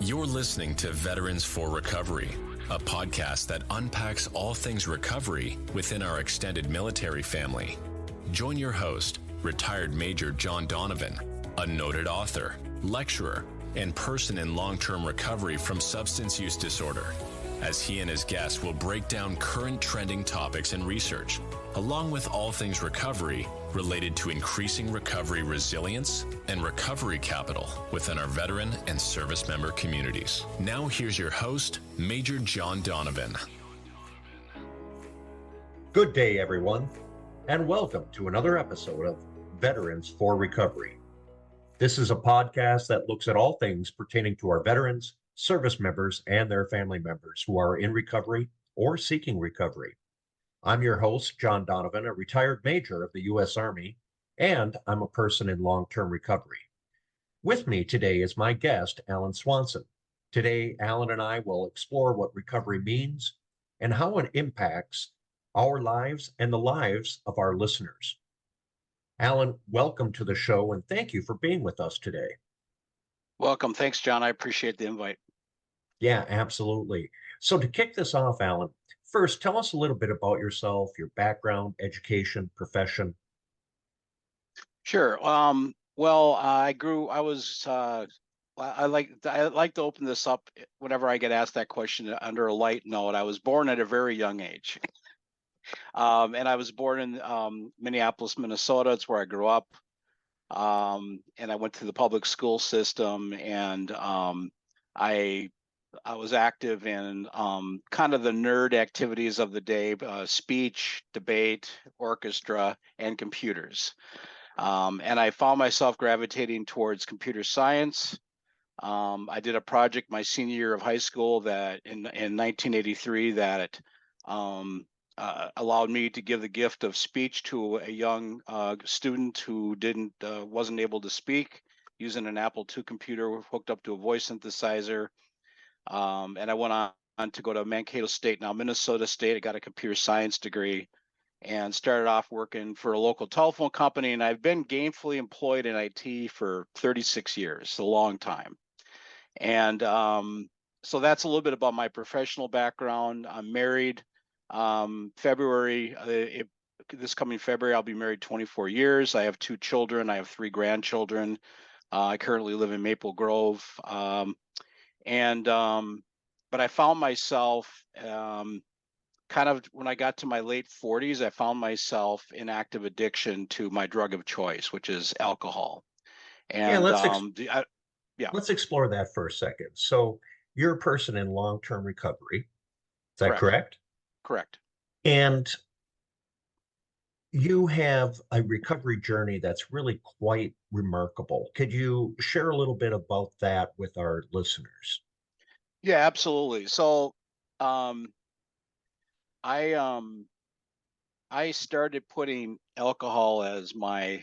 You're listening to Veterans for Recovery, a podcast that unpacks all things recovery within our extended military family. Join your host, retired Major John Donovan, a noted author, lecturer, and person in long-term recovery from substance use disorder, as he and his guests will break down current trending topics and research, along with all things recovery related to increasing recovery resilience and recovery capital within our veteran and service member communities. Now here's your host, Major John Donovan. Good day, everyone, and welcome to another episode of Veterans for Recovery. This is a podcast that looks at all things pertaining to our veterans, service members, and their family members who are in recovery or seeking recovery. I'm your host, John Donovan, a retired major of the U.S. Army, and I'm a person in long-term recovery. With me today is my guest, Alan Swanson. Today, Alan and I will explore what recovery means and how it impacts our lives and the lives of our listeners. Alan, welcome to the show, and thank you for being with us today. Welcome. Thanks, John. I appreciate the invite. Yeah, absolutely. So to kick this off, Alan, first, tell us a little bit about yourself, your background, education, profession. Sure. I like to open this up whenever I get asked that question under a light note. I was born at a very young age. And I was born in Minneapolis, Minnesota. It's where I grew up. And I went to the public school system, and I was active in kind of the nerd activities of the day, speech, debate, orchestra, and computers. And I found myself gravitating towards computer science. I did a project my senior year of high school that in 1983 that allowed me to give the gift of speech to a young student who wasn't able to speak, using an Apple II computer hooked up to a voice synthesizer. And I went on to go to Mankato State, now Minnesota State. I got a computer science degree and started off working for a local telephone company. And I've been gainfully employed in IT for 36 years, a long time. And so that's a little bit about my professional background. I'm married. This coming February, I'll be married 24 years. I have 2 children. I have 3 grandchildren. I currently live in Maple Grove. But I found myself kind of when I got to my late 40s, I found myself in active addiction to my drug of choice, which is alcohol. And let's explore that for a second. So you're a person in long-term recovery. Is that correct? Correct. And you have a recovery journey that's really quite remarkable. Could you share a little bit about that with our listeners? Yeah, absolutely. So I started putting alcohol as my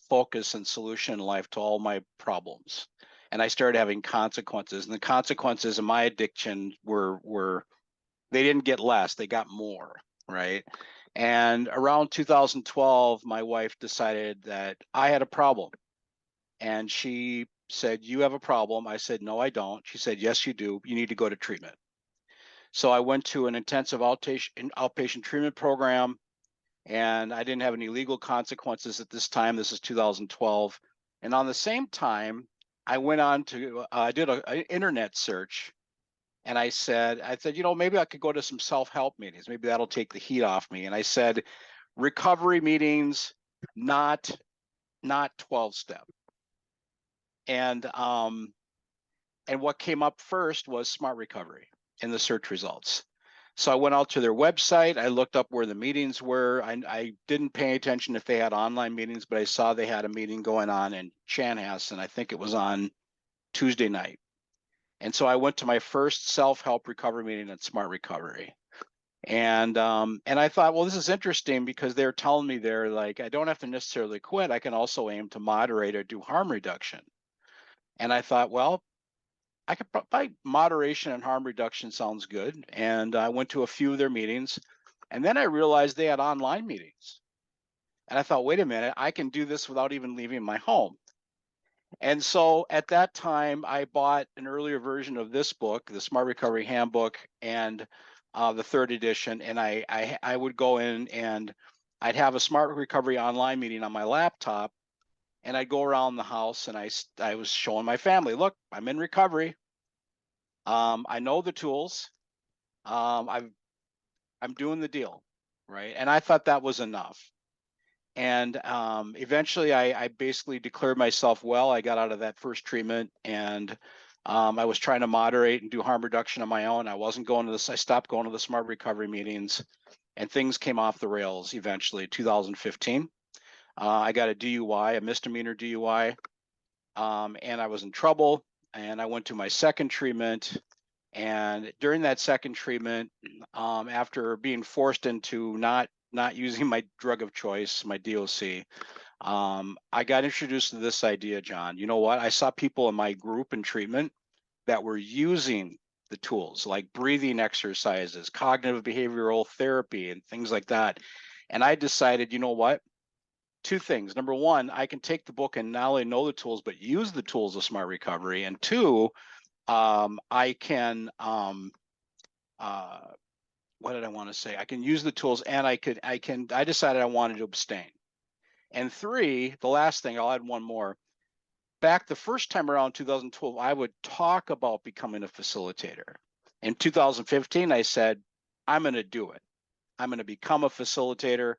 focus and solution in life to all my problems. And I started having consequences. And the consequences of my addiction were they didn't get less, they got more, right? And around 2012, my wife decided that I had a problem. And she said, "You have a problem." I said, "No, I don't." She said, "Yes, you do. You need to go to treatment." So I went to an intensive outpatient treatment program, and I didn't have any legal consequences at this time. This is 2012. And on the same time, I went on to, I did an internet search, and I said, maybe I could go to some self-help meetings. Maybe that'll take the heat off me. And I said, recovery meetings, not 12-step. And what came up first was Smart Recovery in the search results. So I went out to their website. I looked up where the meetings were. I didn't pay attention if they had online meetings, but I saw they had a meeting going on in Chanhassen. I think it was on Tuesday night. And so I went to my first self-help recovery meeting at Smart Recovery. And I thought, well, this is interesting because they're telling me they're like, I don't have to necessarily quit. I can also aim to moderate or do harm reduction. And I thought, well, I could probably moderation and harm reduction sounds good. And I went to a few of their meetings, and then I realized they had online meetings. And I thought, wait a minute, I can do this without even leaving my home. And so at that time, I bought an earlier version of this book, the Smart Recovery Handbook, and the third edition. And I would go in and I'd have a Smart Recovery online meeting on my laptop, and I'd go around the house and I was showing my family, look, I'm in recovery. I know the tools. I'm doing the deal, right? And I thought that was enough. And eventually I basically declared myself well. I got out of that first treatment, and I was trying to moderate and do harm reduction on my own. I wasn't going to this. I stopped going to the Smart Recovery meetings, and things came off the rails eventually. 2015, I got a DUI, a misdemeanor DUI, and I was in trouble. And I went to my second treatment. And during that second treatment, after being forced into not using my drug of choice, my DOC, I got introduced to this idea, John. You know what? I saw people in my group in treatment that were using the tools like breathing exercises, cognitive behavioral therapy, and things like that. And I decided, you know what? Two things. Number one, I can take the book and not only know the tools, but use the tools of Smart Recovery. And two, I can what did I want to say? I can use the tools, and I decided I wanted to abstain. And three, the last thing, I'll add one more. Back the first time around 2012, I would talk about becoming a facilitator. In 2015, I said, I'm going to do it. I'm going to become a facilitator.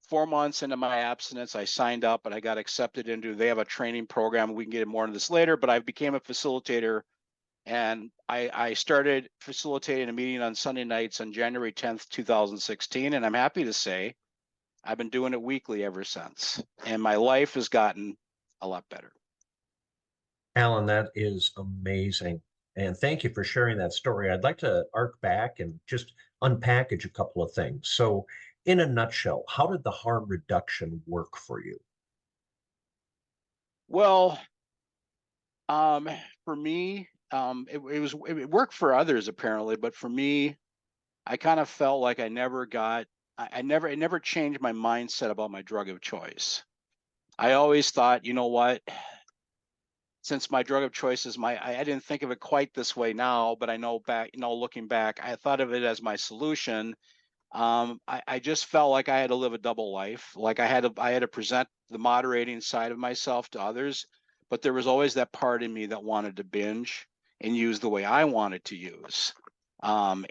4 months into my abstinence, I signed up and I got accepted into, they have a training program. We can get more into this later, but I became a facilitator. And I started facilitating a meeting on Sunday nights on January 10th, 2016. And I'm happy to say I've been doing it weekly ever since. And my life has gotten a lot better. Alan, that is amazing. And thank you for sharing that story. I'd like to arc back and just unpackage a couple of things. So, in a nutshell, how did the harm reduction work for you? Well, for me, it worked for others apparently, but for me, I kind of felt like I never got, I never, it never changed my mindset about my drug of choice. I always thought, you know what, since my drug of choice is I didn't think of it quite this way now, but I know back, looking back, I thought of it as my solution. I just felt like I had to live a double life. Like I had to present the moderating side of myself to others, but there was always that part in me that wanted to binge and use the way I wanted to use. I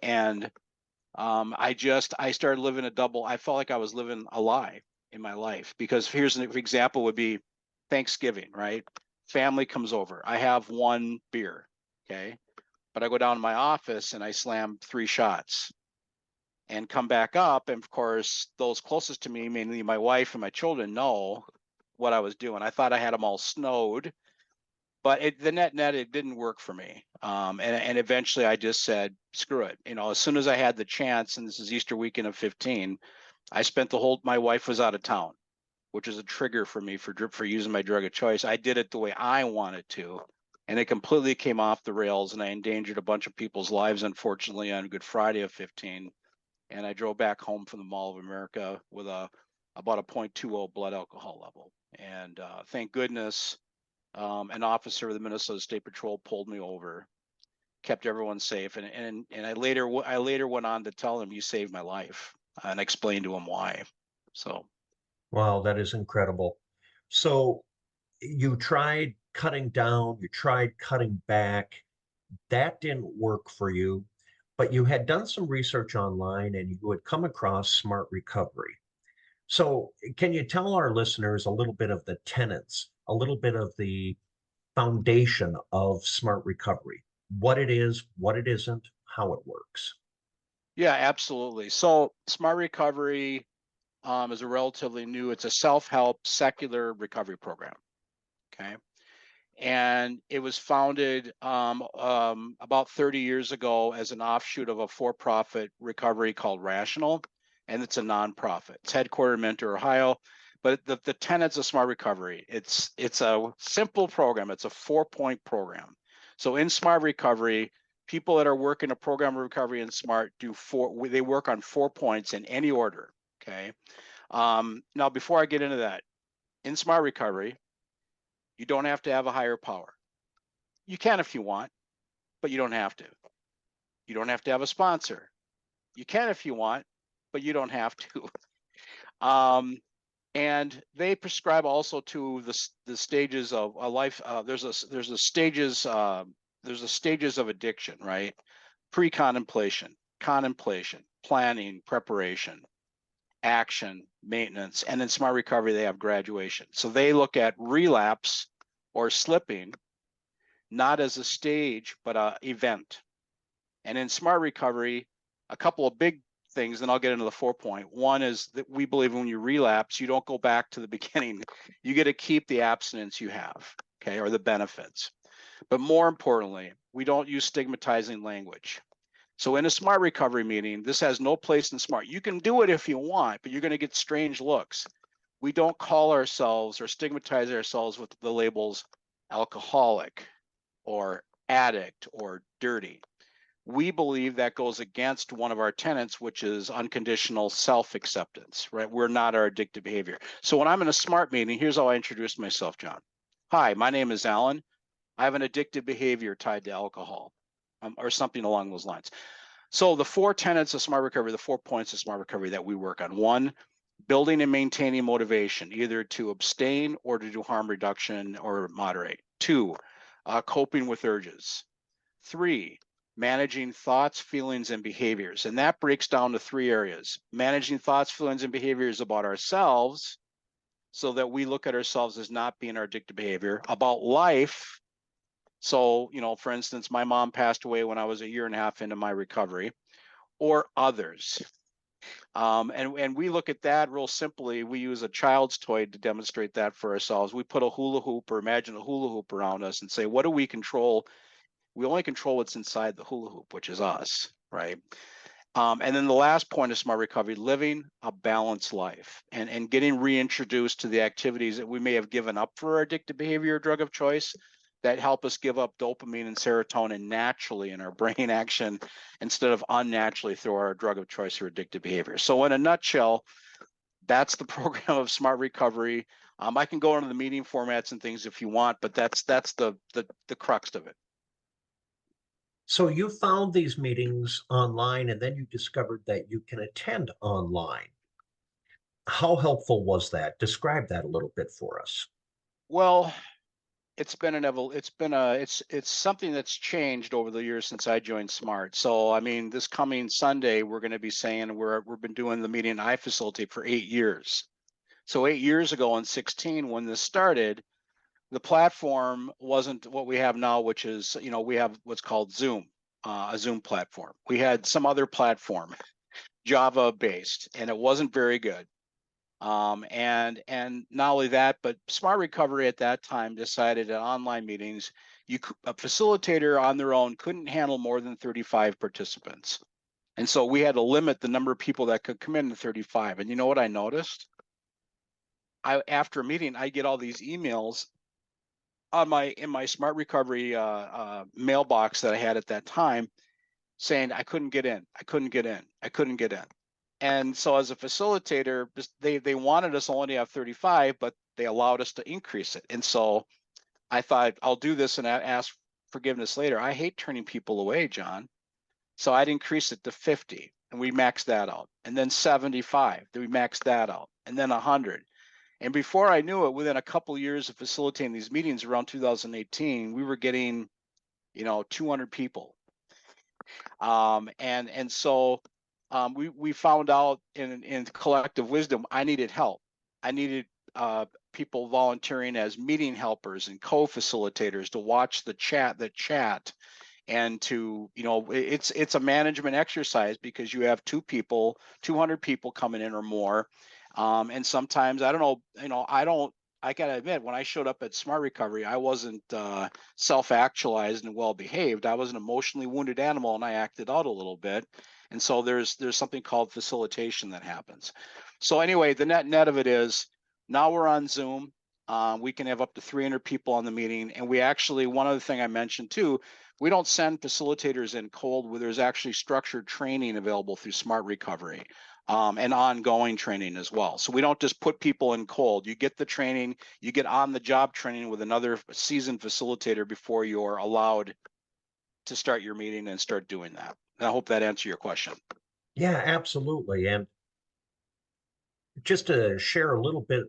started living a double. I felt like I was living a lie in my life, because here's an example would be Thanksgiving, right? Family comes over. I have one beer, okay? But I go down to my office and I slam 3 shots and come back up. And of course, those closest to me, mainly my wife and my children, know what I was doing. I thought I had them all snowed, but the net, it didn't work for me. And eventually I just said, screw it. As soon as I had the chance, and this is Easter weekend of 15, I spent my wife was out of town, which is a trigger for me for using my drug of choice. I did it the way I wanted to, and it completely came off the rails, and I endangered a bunch of people's lives, unfortunately, on Good Friday of 15. And I drove back home from the Mall of America with about a 0.20 blood alcohol level. And thank goodness, an officer of the Minnesota State Patrol pulled me over, kept everyone safe, and I later went on to tell him, you saved my life, and explained to him why. So. Wow, that is incredible. So, you tried cutting down, you tried cutting back. That didn't work for you, but you had done some research online and you had come across Smart Recovery. So, can you tell our listeners a little bit of the tenets, a little bit of the foundation of Smart Recovery? What it is, what it isn't, how it works? Yeah, absolutely. So Smart Recovery is a relatively new, it's a self-help secular recovery program. Okay. And it was founded about 30 years ago as an offshoot of a for-profit recovery called Rational, and it's a nonprofit. It's headquartered in Mentor, Ohio. But the tenets of Smart Recovery, it's a simple program. It's a 4-point program. So in Smart Recovery, people that are working a program of recovery in Smart they work on 4 points in any order. Okay. Now, before I get into that, in Smart Recovery, You don't have to have a higher power. You can if you want, but you don't have to. You don't have to have a sponsor. You can if you want, but you don't have to. And they prescribe also to the stages of a life. There's a stages of addiction, right? Pre-contemplation, contemplation, planning, preparation, action, maintenance, and in Smart Recovery they have graduation. So they look at relapse or slipping not as a stage but a event. And in Smart Recovery, a couple of big things, and I'll get into the 4-point. One is that we believe when you relapse, you don't go back to the beginning. You get to keep the abstinence you have, okay, or the benefits. But more importantly, we don't use stigmatizing language. So in a Smart Recovery meeting, this has no place in Smart. You can do it if you want, but you're going to get strange looks. We don't call ourselves or stigmatize ourselves with the labels alcoholic or addict or dirty. We believe that goes against one of our tenets, which is unconditional self-acceptance, right? We're not our addictive behavior. So when I'm in a Smart meeting, here's how I introduce myself, John. Hi, my name is Alan. I have an addictive behavior tied to alcohol, or something along those lines. So the 4 tenets of Smart Recovery, the 4 points of Smart Recovery that we work on. 1, building and maintaining motivation, either to abstain or to do harm reduction or moderate. 2, coping with urges. 3, managing thoughts, feelings, and behaviors. And that breaks down to 3 areas. Managing thoughts, feelings, and behaviors about ourselves, so that we look at ourselves as not being our addictive behavior. About life. So, for instance, my mom passed away when I was 1.5 years into my recovery, or others. And we look at that real simply. We use a child's toy to demonstrate that for ourselves. We put a hula hoop, or imagine a hula hoop around us, and say, what do we control? We only control what's inside the hula hoop, which is us, right? And then the last point of Smart Recovery, living a balanced life and getting reintroduced to the activities that we may have given up for our addictive behavior or drug of choice that help us give up dopamine and serotonin naturally in our brain action instead of unnaturally through our drug of choice or addictive behavior. So in a nutshell, that's the program of Smart Recovery. I can go into the meeting formats and things if you want, but that's the crux of it. So you found these meetings online, and then you discovered that you can attend online. How helpful was that? Describe that a little bit for us. Well, it's something that's changed over the years since I joined Smart. So I mean, this coming Sunday, we're going to be saying we've been doing the meeting I facilitate for 8 years. So 8 years ago in 2016, when this started, the platform wasn't what we have now, which is, we have what's called Zoom, a Zoom platform. We had some other platform, Java based, and it wasn't very good. And not only that, but Smart Recovery at that time decided at online meetings, a facilitator on their own couldn't handle more than 35 participants. And so we had to limit the number of people that could come in to 35. And you know what I noticed? After a meeting, I get all these emails in my Smart Recovery mailbox that I had at that time saying I couldn't get in. And so as a facilitator, they wanted us only to have 35, but they allowed us to increase it. And so I thought, I'll do this and ask forgiveness later. I hate turning people away, John. So I'd increase it to 50, and we maxed that out. And then 75, then we maxed that out. And then 100. And before I knew it, within a couple of years of facilitating these meetings around 2018, we were getting, 200 people. And so we found out in collective wisdom, I needed help. I needed people volunteering as meeting helpers and co-facilitators to watch the chat, and to, it's a management exercise because you have 200 people coming in or more. And sometimes, I don't know, I gotta admit, when I showed up at Smart Recovery, I wasn't self-actualized and well-behaved. I was an emotionally wounded animal, and I acted out a little bit. And so there's something called facilitation that happens. So anyway, the net of it is, now we're on Zoom. We can have up to 300 people on the meeting. And we actually, one other thing I mentioned too, we don't send facilitators in cold, where there's actually structured training available through Smart Recovery. and ongoing training as well. So we don't just put people in cold. You get the training, you get on the job training with another seasoned facilitator before you're allowed to start your meeting and start doing that. And I hope that answered your question. Yeah, absolutely. And just to share a little bit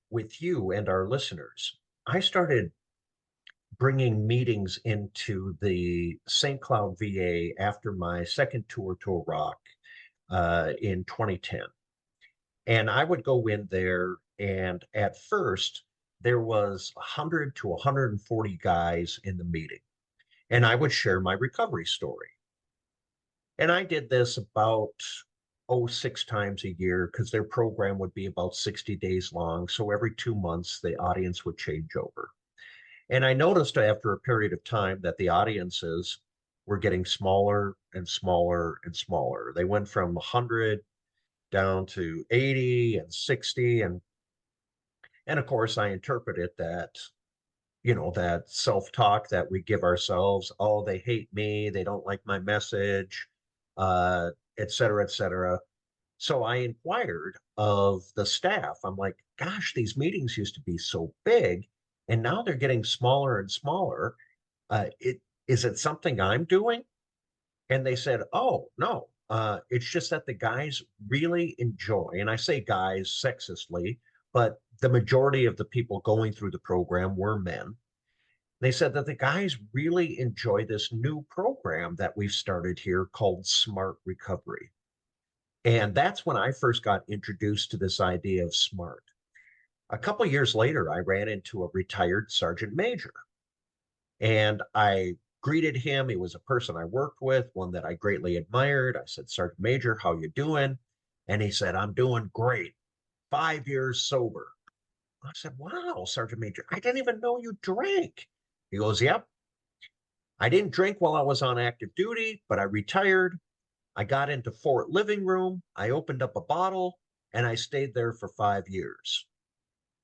with you and our listeners, I started bringing meetings into the St. Cloud VA after my second tour to Iraq in 2010. And I would go in there, and at first, there was 100 to 140 guys in the meeting, and I would share my recovery story. And I did this about 6 times a year because their program would be about 60 days long. So every 2 months, the audience would change over. And I noticed after a period of time that the audiences were getting smaller and smaller and smaller. They went from 100 down to 80 and 60. And of course, I interpreted that, that self-talk that we give ourselves. Oh, they hate me. They don't like my message, et cetera, et cetera. So I inquired of the staff. I'm like, gosh, these meetings used to be so big, and now they're getting smaller and smaller. Is it something I'm doing? And they said, oh, no, it's just that the guys really enjoy, and I say guys sexistly, but the majority of the people going through the program were men. They said that the guys really enjoy this new program that we've started here called Smart Recovery. And that's when I first got introduced to this idea of SMART. A couple of years later, I ran into a retired sergeant major, and I greeted him. He was a person I worked with, one that I greatly admired. I said, Sergeant Major, how you doing? And he said, I'm doing great. 5 years sober. I said, wow, Sergeant Major, I didn't even know you drank. He goes, yep. I didn't drink while I was on active duty, but I retired. I got into Fort Living Room. I opened up a bottle and I stayed there for 5 years.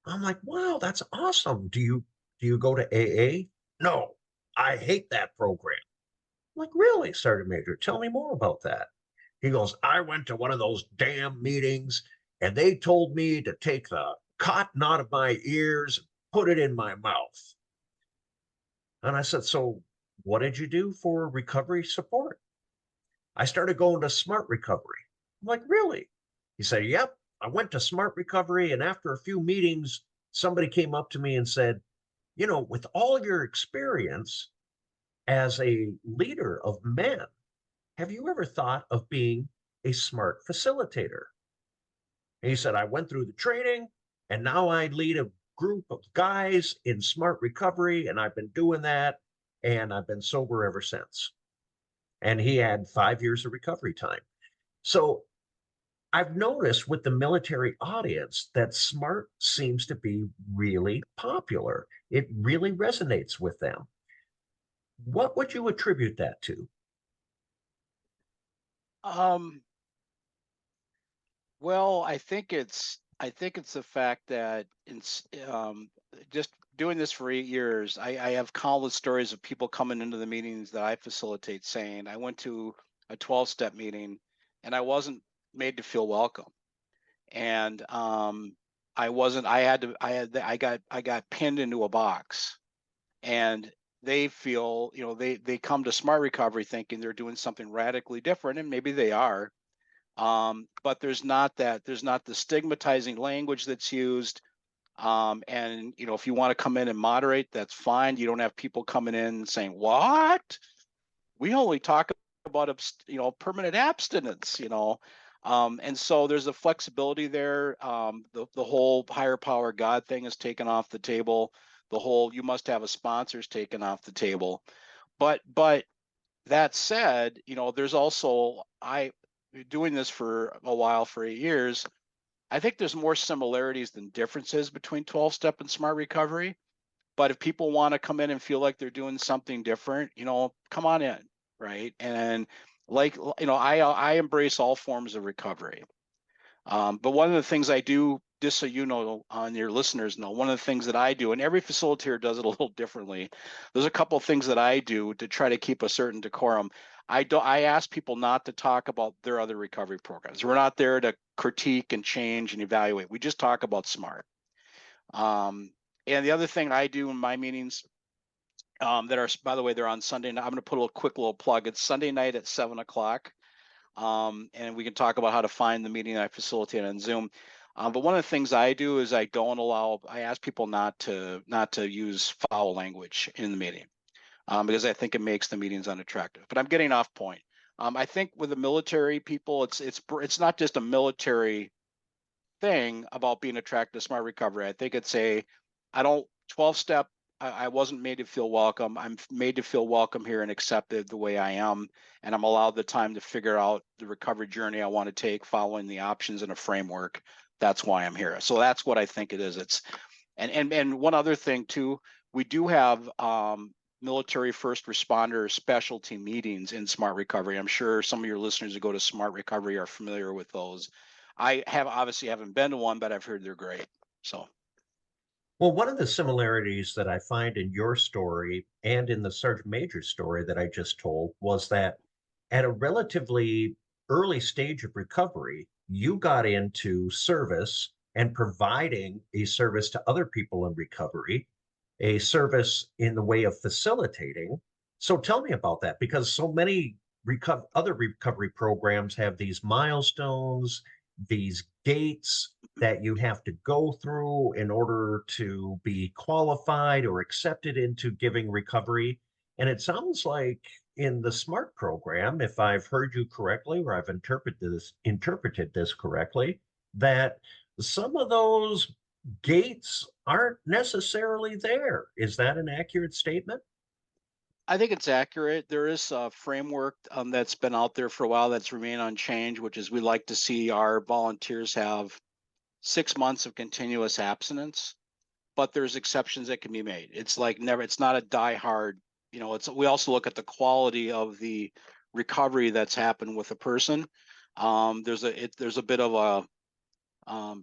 I'm like, wow, that's awesome. Do you go to AA? No, I hate that program. I'm like, really, Sergeant Major? Tell me more about that. He goes, I went to one of those damn meetings and they told me to take the cotton out of my ears, put it in my mouth. And I said, so what did you do for recovery support? I started going to Smart Recovery. I'm like, really? He said, yep. I went to Smart Recovery, and after a few meetings, somebody came up to me and said, with all your experience as a leader of men, have you ever thought of being a smart facilitator? And he said, I went through the training and now I lead a group of guys in Smart Recovery, and I've been doing that and I've been sober ever since. And he had 5 years of recovery time. So I've noticed with the military audience that SMART seems to be really popular. It really resonates with them. What would you attribute that to? Um, well, I think it's the fact that just doing this for 8 years, I have countless stories of people coming into the meetings that I facilitate saying, I went to a 12-step meeting and I wasn't made to feel welcome. And I got pinned into a box, and they feel, they come to Smart Recovery thinking they're doing something radically different, and maybe they are. But there's not the stigmatizing language that's used. And if you want to come in and moderate, that's fine. You don't have people coming in saying, what? We only talk about permanent abstinence, and so there's a flexibility there. The whole higher power God thing is taken off the table. The whole you must have a sponsor is taken off the table. But that said, there's also, I doing this for a while, for 8 years, I think there's more similarities than differences between 12-step and Smart Recovery. But if people want to come in and feel like they're doing something different, come on in, right? And I embrace all forms of recovery. But one of the things I do just so you know, on your listeners know, one of the things that I do, and every facilitator does it a little differently. There's a couple of things that I do to try to keep a certain decorum. I ask people not to talk about their other recovery programs. We're not there to critique and change and evaluate. We just talk about SMART. And the other thing I do in my meetings that are, by the way, they're on Sunday night. I'm going to put a quick little plug. It's Sunday night at 7 o'clock. And we can talk about how to find the meeting that I facilitate on Zoom. But one of the things I do is I ask people not to use foul language in the meeting, because I think it makes the meetings unattractive. But I'm getting off point. I think with the military people, it's not just a military thing about being attracted to smart recovery. I think it's I don't 12-step. I wasn't made to feel welcome. I'm made to feel welcome here and accepted the way I am. And I'm allowed the time to figure out the recovery journey I want to take, following the options in a framework. That's why I'm here. So that's what I think it is. And one other thing too, we do have military first responder specialty meetings in Smart Recovery. I'm sure some of your listeners who go to Smart Recovery are familiar with those. I obviously haven't been to one, but I've heard they're great. So. Well, one of the similarities that I find in your story and in the Sergeant Major story that I just told was that at a relatively early stage of recovery, you got into service and providing a service to other people in recovery, a service in the way of facilitating. So tell me about that, because so many other recovery programs have these milestones, these gates that you have to go through in order to be qualified or accepted into giving recovery. And it sounds like in the SMART program, if I've heard you correctly, or I've interpreted this correctly, that some of those gates aren't necessarily there. Is that an accurate statement? I think it's accurate. There is a framework that's been out there for a while that's remained unchanged, which is we like to see our volunteers have 6 months of continuous abstinence, but there's exceptions that can be made. It's like never, it's not a die hard, we also look at the quality of the recovery that's happened with a person. There's a bit of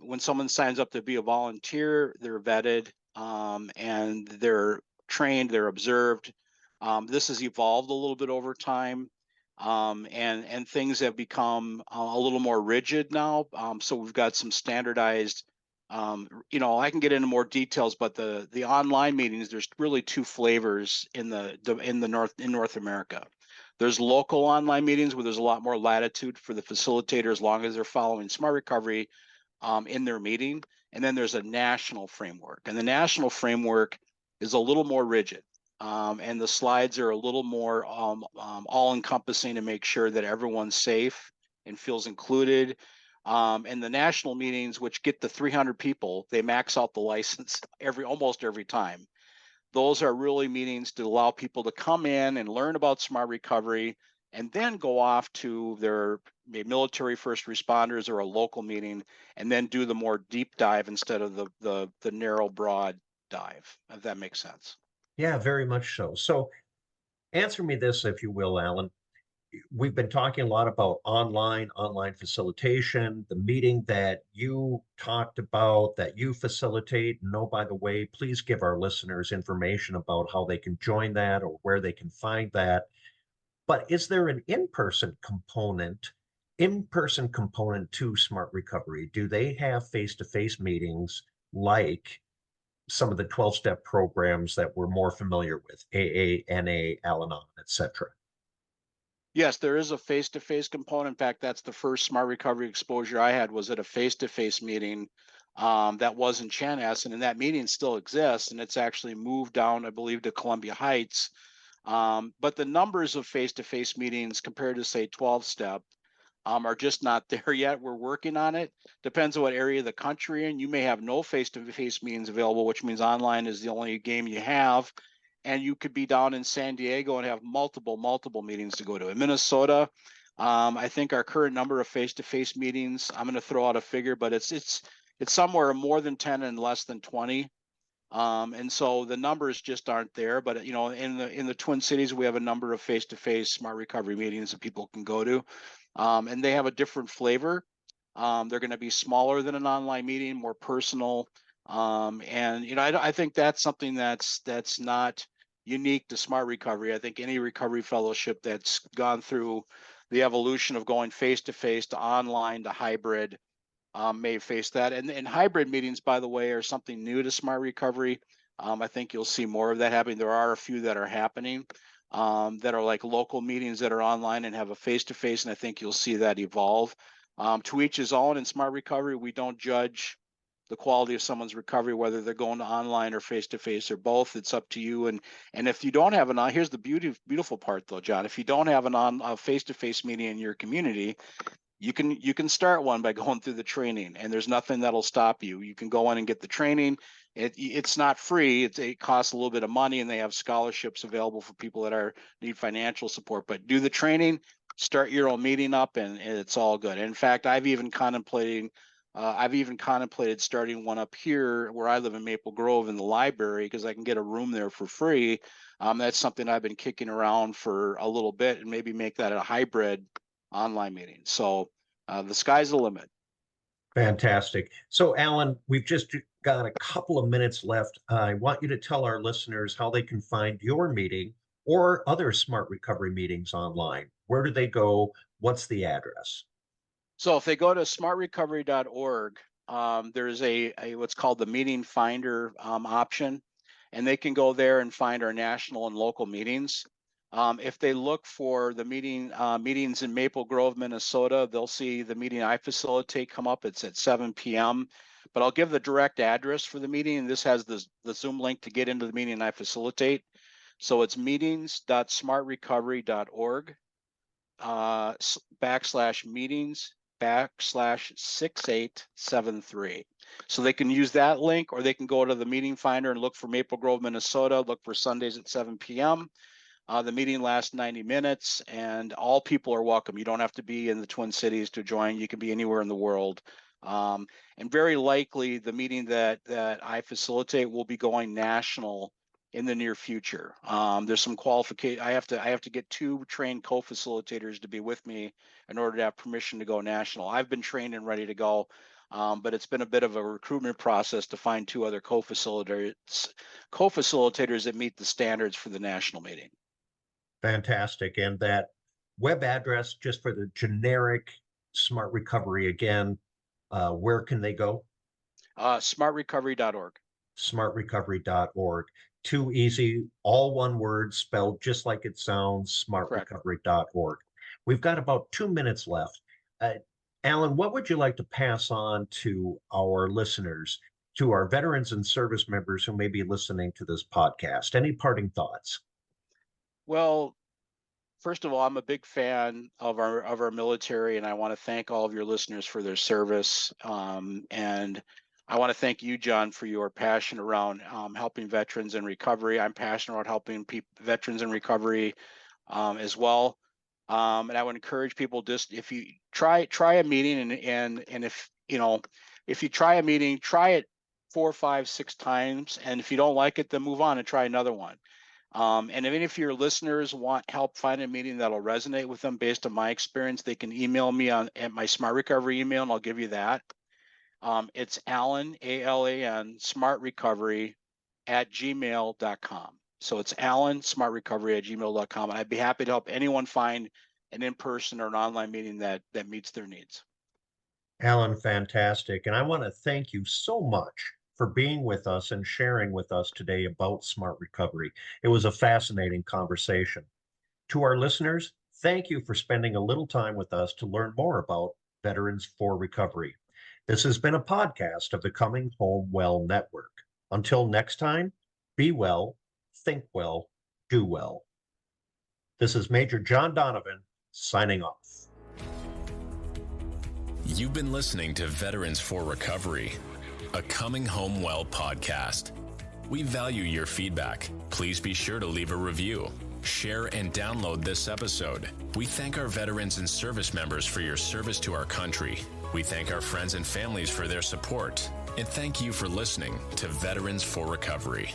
when someone signs up to be a volunteer, they're vetted, and they're trained, they're observed. This has evolved a little bit over time, and things have become a little more rigid now. So we've got some standardized. I can get into more details, but the online meetings, there's really two flavors in North America. There's local online meetings where there's a lot more latitude for the facilitator as long as they're following Smart Recovery in their meeting. And then there's a national framework, and the national framework is a little more rigid. And the slides are a little more all-encompassing to make sure that everyone's safe and feels included. And the national meetings, which get the 300 people, they max out the license almost every time. Those are really meetings to allow people to come in and learn about Smart Recovery, and then go off to their military first responders or a local meeting, and then do the more deep dive instead of the narrow, broad dive, if that makes sense. Yeah, very much so. So answer me this, if you will, Alan. We've been talking a lot about online facilitation, the meeting that you talked about, that you facilitate. And oh, by the way, please give our listeners information about how they can join that or where they can find that. But is there an in-person component to Smart Recovery? Do they have face-to-face meetings like some of the 12-step programs that we're more familiar with, AA, NA, Al-Anon, etc.? Yes, there is a face-to-face component. In fact, that's the first Smart Recovery exposure I had, was at a face-to-face meeting that was in Chanhassen, and that meeting still exists, and it's actually moved down, I believe, to Columbia Heights. But the numbers of face-to-face meetings compared to, say, 12-step are just not there yet. We're working on it. Depends on what area of the country you're in. You may have no face-to-face meetings available, which means online is the only game you have. And you could be down in San Diego and have multiple meetings to go to. In Minnesota, I think our current number of face-to-face meetings, I'm going to throw out a figure, but it's somewhere more than 10 and less than 20. And so the numbers just aren't there. But in the Twin Cities, we have a number of face-to-face Smart Recovery meetings that people can go to, and they have a different flavor. They're going to be smaller than an online meeting, more personal. And I think that's something that's not unique to Smart Recovery. I think any recovery fellowship that's gone through the evolution of going face to online to hybrid may face that. And hybrid meetings, by the way, are something new to Smart Recovery. I think you'll see more of that happening. There are a few that are happening that are like local meetings that are online and have a face-to-face, and I think you'll see that evolve. To each his own. In Smart Recovery, we don't judge the quality of someone's recovery, whether they're going to online or face-to-face or both. It's up to you. And if you don't have here's the beautiful part though, John, if you don't have a face-to-face meeting in your community, you can start one by going through the training, and there's nothing that'll stop you. You can go in and get the training. It's not free. It costs a little bit of money, and they have scholarships available for people that need financial support. But do the training, start your own meeting up, and it's all good. And in fact, I've even contemplated starting one up here where I live in Maple Grove in the library, because I can get a room there for free. That's something I've been kicking around for a little bit, and maybe make that a hybrid online meeting. So the sky's the limit. Fantastic. So, Alan, we've just got a couple of minutes left. I want you to tell our listeners how they can find your meeting or other Smart Recovery meetings online. Where do they go? What's the address? So if they go to smartrecovery.org, there's a what's called the meeting finder option, and they can go there and find our national and local meetings. If they look for the meetings in Maple Grove, Minnesota, they'll see the meeting I facilitate come up. It's at 7 p.m. But I'll give the direct address for the meeting, and this has the Zoom link to get into the meeting I facilitate. So it's meetings.smartrecovery.org /meetings/6873. So they can use that link, or they can go to the meeting finder and look for Maple Grove, Minnesota, look for Sundays at 7 p.m. The meeting lasts 90 minutes, and all people are welcome. You don't have to be in the Twin Cities to join. You can be anywhere in the world. And very likely the meeting that I facilitate will be going national in the near future. There's some qualification. I have to get 2 trained co-facilitators to be with me in order to have permission to go national. I've been trained and ready to go, but it's been a bit of a recruitment process to find 2 other co-facilitators that meet the standards for the national meeting. Fantastic. And that web address, just for the generic Smart Recovery again, where can they go? Smartrecovery.org. Smartrecovery.org. Too easy, all one word, spelled just like it sounds, smartrecovery.org. We've got about 2 minutes left. Alan, what would you like to pass on to our listeners, to our veterans and service members who may be listening to this podcast? Any parting thoughts? Well, first of all, I'm a big fan of our military, and I want to thank all of your listeners for their service. And I want to thank you, John, for your passion around helping veterans in recovery. I'm passionate about helping veterans in recovery as well. And I would encourage people, just if you try a meeting, and if you try a meeting, try it 4, 5, 6 times, and if you don't like it, then move on and try another one. And even if your listeners want help find a meeting that'll resonate with them based on my experience, they can email me at my Smart Recovery email, and I'll give you that. It's Alan, ALAN, smartrecovery@gmail.com. So it's Alan, smartrecovery@gmail.com. And I'd be happy to help anyone find an in-person or an online meeting that meets their needs. Alan, fantastic. And I want to thank you so much for being with us and sharing with us today about Smart Recovery. It was a fascinating conversation. To our listeners, thank you for spending a little time with us to learn more about Veterans for Recovery. This has been a podcast of the Coming Home Well Network. Until next time, be well, think well, do well. This is Major John Donovan signing off. You've been listening to Veterans for Recovery, a Coming Home Well podcast. We value your feedback. Please be sure to leave a review, share, and download this episode. We thank our veterans and service members for your service to our country. We thank our friends and families for their support. And thank you for listening to Veterans for Recovery.